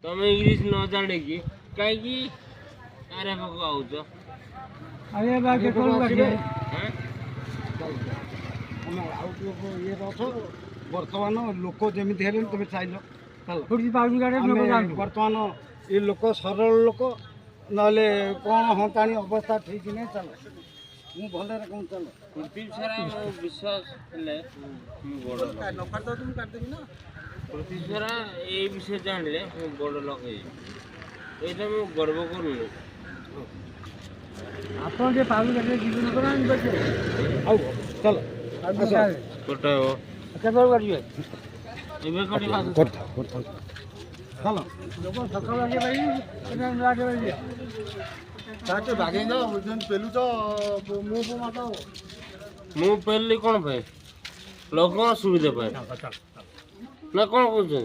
तुम इंग्लिश न जाने की कहीं अरे पको आउच अरे बाकी कौन बाकी हैं बर्तमान लोक जमी तुम चाहल फुर्ती पाउजी गाड़े लोग जान बर्तमान ये लोक सरल लोक नले कौन हताणी अवस्था ठीक नहीं चल मु भले कौन चल पृथ्वी सारा विश्वास ले बड़ पृथ्वी सारा ये विषय जानले बड़ लोक एटा मु गर्व करूनी आपन जे पाउजी गाड़े जीवन करान बचे आओ चल कोटा हो केबल गाड़ी है एबे कोटी बात चल लोग सकाळ लागे भाई केना लागे भाई ताके भागे जा जन पेलु तो मु माता मु पहले कोन भाई लोक सुविधा पाए ना कोन कहछन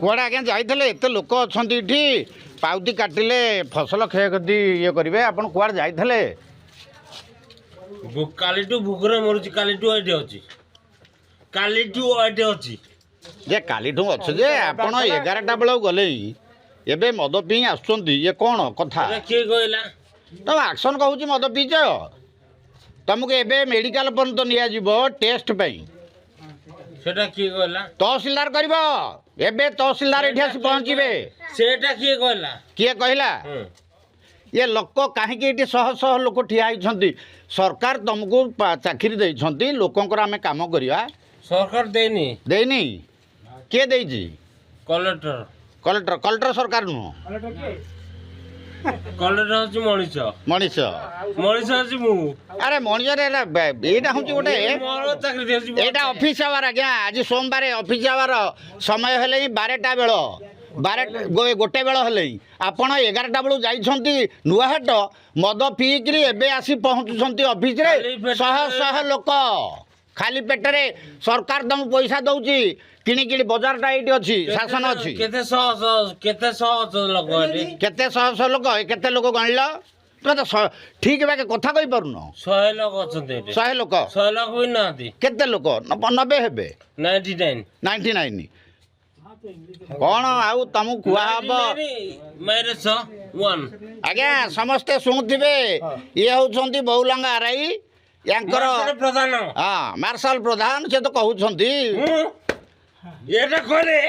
कुआड़े आज्ञा जाइए एत लोक अच्छा ये पाउती काटिले फसल क्षयक्षति ये करेंगे आपड़ कुआड़े जाइए कालीटू भूखरे मरुची कालीटू एटे अछि कालीटू एटे अछि जे कालीठू अच्छे जे आपण 11टा बेल गले एबे मद पी आसुंच ये कौन कथा एटा के कहला तब एक्शन कहूँ मद पीच तुमको एबे मेडिकल पर्यंत निया टेस्ट पाई सेटा के कहला तहसीलदार कर एबे तहसीलदार एठी आसी पहुँचे सेटा के कहला किए कहला ये लोक कहीं शह शह लोक ठिया होती सरकार तुमको चाकरी देती लोकंर आम कम करवा सरकार देनी देनी किए देती कलेक्टर कलेक्टर कलेक्टर सरकार नुह कलेक्टर हচ্ছে मनीष मनीष मनीष हচ্ছে मु अरे मनीष यहाँ हूँ गोटे मोर चाकरी देछि यहाँ ऑफिस आवर आज्ञा आज सोमवार ऑफिस आवर समय हेले 12टा बेल 12 गोटे बेल हेले आपण 11टा बेलू जाइछंती नुआहाट मद पीकरी एबे आसी पहुँचुंट ऑफिस रे शह शह लोक खाली पेटरे सरकार तुम पैसा दौची किणी किणी बजारटा ये अच्छी शासन अच्छी केते सह लोक एटी केते शह शह लोक केते लोक गणिल तुम तो ठीक बाके कथा कही पारुन 100 लोक अछंते एटी 100 लोक 100 लोक भी नांती केते लोक 90 हेबे 99 99 कौन आउ तुमको कुआ हम मैरिज 1 आज्ञा समस्ते शुणुवे ये होती बहुलंगा आरआई यांकर प्रधान हाँ मार्शल प्रधान से तो कहते एटा करे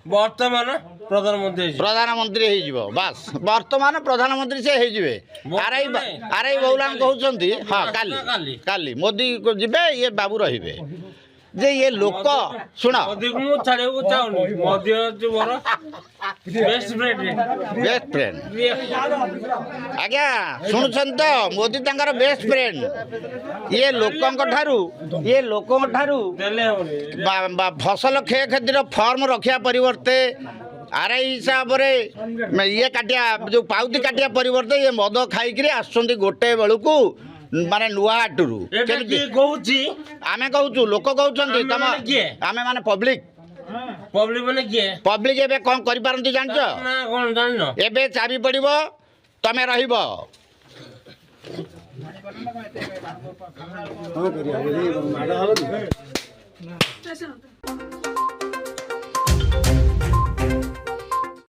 वर्तमान प्रधानमंत्री हो बास वर्तमान प्रधानमंत्री से आरआई बहुलांग कहते हाँ काली काली मोदी को जीवे ये बाबू रहिबे जे ये लोक शुण मु छाड़े को चाहूनी मोदी हচ্ছে मोर बेस्ट फ्रेंड आज्ञा शुणुछन तो मोदी तंकर बेस्ट फ्रेंड ये लोकंक ठारू देले होनी फसल क्षयक्षतिर फर्म रखा परिवर्ते आरआई हिसाब से ये काटिया जो पाउती काटिया परिवर्ते ये मद खाई आसुँच गोटे बेलू माने नुआहाटू आमे कहूँ लोक कहते तुम आमे माने पब्लिक माने किए पब्लिक एबे कौन करि पारंती जानछ ना कोन जाननो एबे चाबी पड़िबो तमे रहिबो करिया